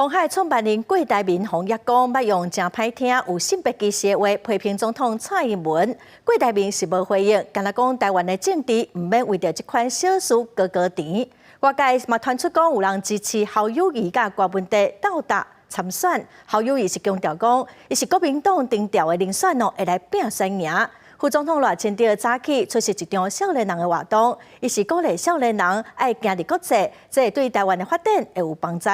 鸿海创办人郭台铭洪也讲，要用真歹听、有性别歧视的话批评总统蔡英文。郭台铭是无回应，敢若讲台湾的政治唔免为着这款小事高高甜。外界嘛传出讲有人支持侯友宜甲郭文哲斗打参选，侯友宜是强调讲，伊是国民党定调的人选会来拼选赢。副总统赖清德早起出席一场少年人的活动，伊是鼓励少年人爱行入国际，这会对台湾的发展会有帮助。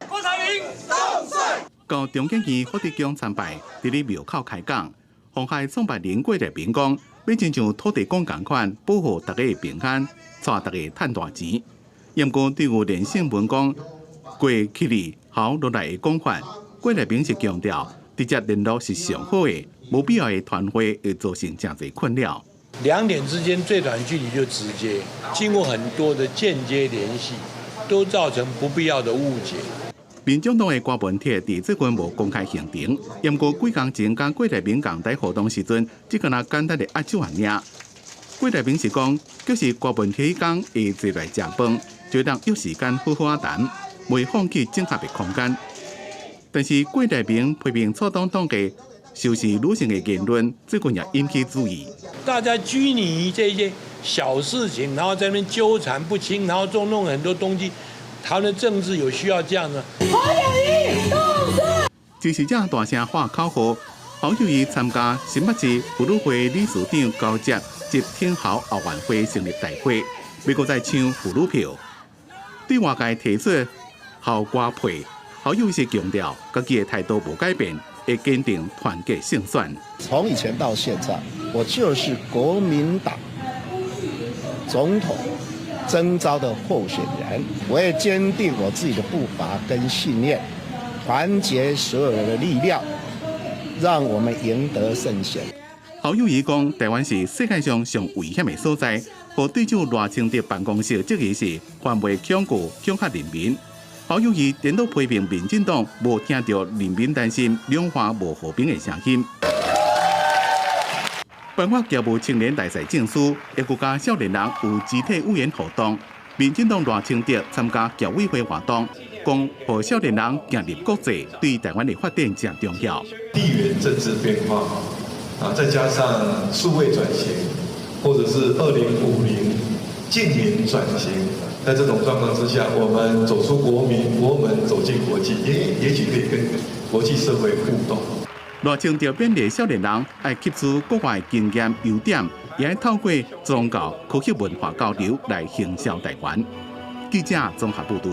郭台铭当选。到中建区福德宫参拜，伫咧庙口开讲，鸿海创办人郭台铭讲，要亲像土地公共款，保护大家的平安，带大家赚大钱。因过对有连胜文讲，过去里好落来的讲法，郭台铭是强调，直接联络是上好的，无必要的团会会造成真侪困扰。两点之间最短距离就直接，经过很多的间接联系，都造成不必要的误解。民众党的郭文哲伫这群无公开行程，因过几工前甲郭台铭共台活动时阵，只敢若简单的握手而已。郭台铭是讲，就是郭文哲迄天会坐来食饭，就当约时间好好谈，未放弃整合的空间。但是郭台铭批评错党党嘅收视女性的言论，最近也引起注意。大家拘泥于这些小事情，然后在那边纠缠不清，然后弄很多东西。台湾的政治有需要这样呢？侯友宜当选。支持者大声喊口号，侯友宜参加新北市妇女会理事长高捷及挺侯后援会成立大会，要搁再抢妇女票。对外界提出后瓜配，侯友宜是强调，家己的态度无改变，会坚定团结胜选。从以前到现在，我就是国民党总统征召的候选人，我也坚定我自己的步伐跟信念，团结所有人的力量，让我们赢得胜选。侯友宜讲，台湾是世界上上危险的所在，和对手赖清德办公室即个是反袂恐惧恐吓人民。侯友宜连都批评民进党无听到人民担心两岸无和平的声音。办法侨务青年大赛证书，也佮加少年人有集体语言活动。民进党赖清德参加侨委会活动，讲和少年人行入国际，对台湾的发展正重要。地缘政治变化再加上数位转型，或者是2050近邻转型，在这种状况之下，我们走出国门走进国际，也许可以跟国际社会互动。赖清德勉励少年人爱吸取国外经验优点，也爱透过宗教、科学文化交流来行销台湾。记者综合报道。